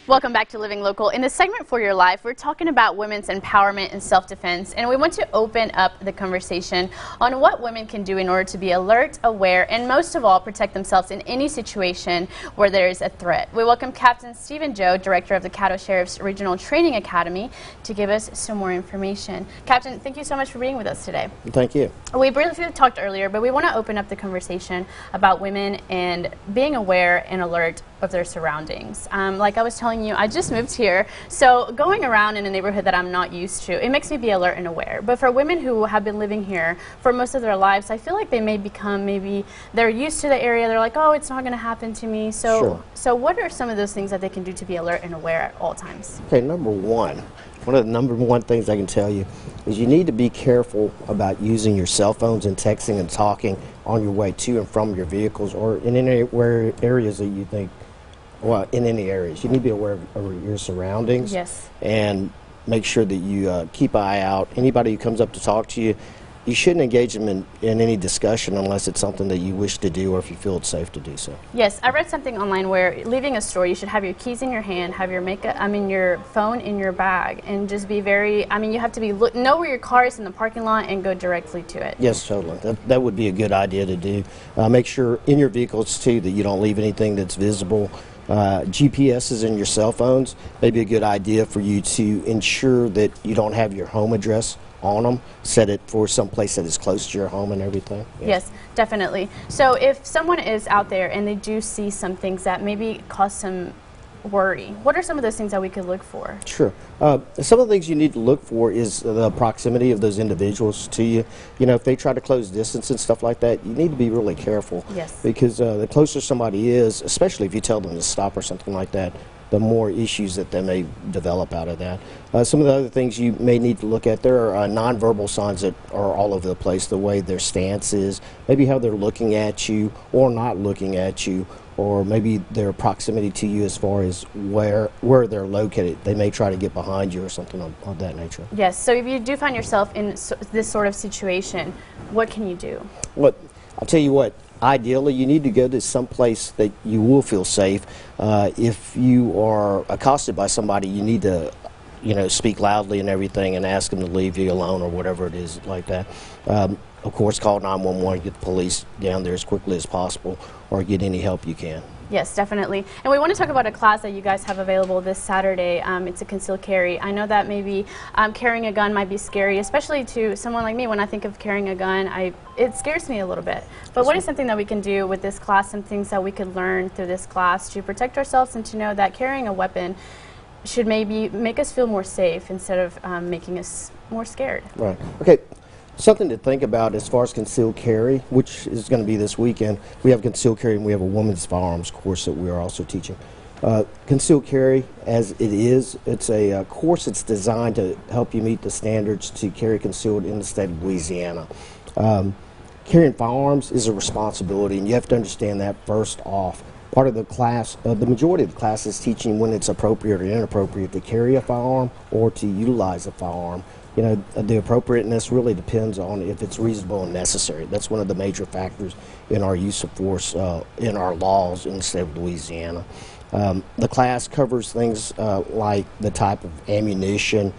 Welcome back to Living Local. In this segment For Your Life, we're talking about women's empowerment and self-defense, and we want to open up the conversation on what women can do in order to be alert, aware, and most of all, protect themselves in any situation where there is a threat. We welcome Captain Stephen Joe, Director of the Caddo Sheriff's Regional Training Academy, to give us some more information. Captain, thank you so much for being with us today. Thank you. We briefly talked earlier, but we want to open up the conversation about women and being aware and alert of their surroundings. Like I was telling you, I just moved here, so going around in a neighborhood that I'm not used to, it makes me be alert and aware. But for women who have been living here for most of their lives, I feel like they may become, maybe they're used to the area, they're like, oh, it's not going to happen to me. So what are some of those things that they can do to be alert and aware at all times? Okay, one of the number one things I can tell you is you need to be careful about using your cell phones and texting and talking on your way to and from your vehicles or in any areas that you think, well, in any areas. You need to be aware of your surroundings. Yes. And make sure that you keep an eye out. Anybody who comes up to talk to you, you shouldn't engage them in any discussion unless it's something that you wish to do or if you feel it's safe to do so. Yes, I read something online where leaving a store, you should have your keys in your hand, have your your phone in your bag, and just be very, you have to be know where your car is in the parking lot and go directly to it. Yes, totally. That would be a good idea to do. Make sure in your vehicles too that you don't leave anything that's visible. GPS is in your cell phones. Maybe a good idea for you to ensure that you don't have your home address on them. Set it for some place that is close to your home and everything. Yeah. Yes, definitely. So if someone is out there and they do see some things that maybe cause some worry, what are some of those things that we could look for? Sure. Some of the things you need to look for is the proximity of those individuals to you. You know, if they try to close distance and stuff like that, you need to be really careful. Yes. Because the closer somebody is, especially if you tell them to stop or something like that, the more issues that they may develop out of that. Some of the other things you may need to look at, there are nonverbal signs that are all over the place, the way their stance is, maybe how they're looking at you or not looking at you, or maybe their proximity to you as far as where they're located. They may try to get behind you or something of that nature. Yes, so if you do find yourself in this sort of situation, what can you do? Well, I'll tell you what, ideally you need to go to some place that you will feel safe. If you are accosted by somebody, you need to speak loudly and everything and ask them to leave you alone or whatever it is like that. Of course, call 911, get the police down there as quickly as possible, or get any help you can. Yes, definitely. And we want to talk about a class that you guys have available this Saturday. It's a concealed carry. I know that maybe carrying a gun might be scary, especially to someone like me. When I think of carrying a gun, it scares me a little bit. But what is something that we can do with this class, some things that we could learn through this class to protect ourselves and to know that carrying a weapon should maybe make us feel more safe instead of making us more scared? Right. Okay. Something to think about as far as concealed carry, which is going to be this weekend. We have concealed carry and we have a women's firearms course that we are also teaching. Concealed carry, as it is, it's a course that's designed to help you meet the standards to carry concealed in the state of Louisiana. Carrying firearms is a responsibility, and you have to understand that first off. Part of the class, the majority of the class is teaching when it's appropriate or inappropriate to carry a firearm or to utilize a firearm. You know, the appropriateness really depends on if it's reasonable and necessary. That's one of the major factors in our use of force in our laws in the state of Louisiana. The class covers things like the type of ammunition,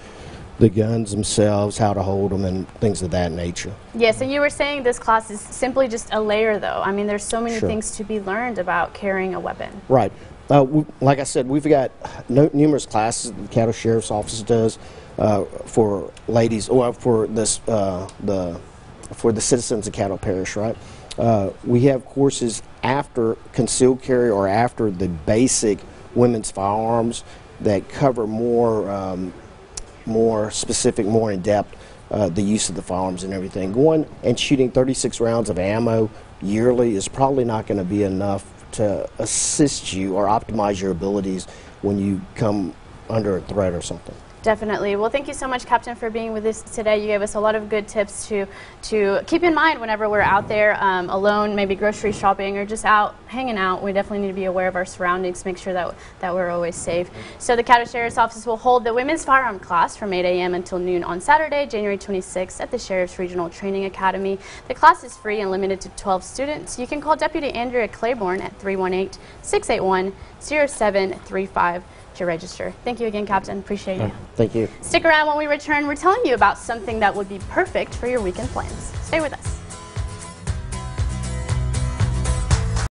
the guns themselves, how to hold them, and things of that nature. Yes, and you were saying this class is simply just a layer, though. I mean, there's so many things to be learned about carrying a weapon. Right. Like I said, we've got numerous classes that the Caddo Sheriff's Office does for ladies, or for this for the citizens of Caddo Parish. Right. We have courses after concealed carry or after the basic women's firearms that cover more specific, more in depth the use of the firearms and everything. Going and shooting 36 rounds of ammo yearly is probably not going to be enough to assist you or optimize your abilities when you come under a threat or something. Definitely. Well, thank you so much, Captain, for being with us today. You gave us a lot of good tips to keep in mind whenever we're out there alone, maybe grocery shopping or just out hanging out. We definitely need to be aware of our surroundings, make sure that we're always safe. So the Caddo Sheriff's Office will hold the Women's Firearm class from 8 a.m. until noon on Saturday, January 26th at the Sheriff's Regional Training Academy. The class is free and limited to 12 students. You can call Deputy Andrea Claiborne at 318-681-0735. to register. Thank you again, Captain. Appreciate you. Thank you. Stick around when we return. We're telling you about something that would be perfect for your weekend plans. Stay with us.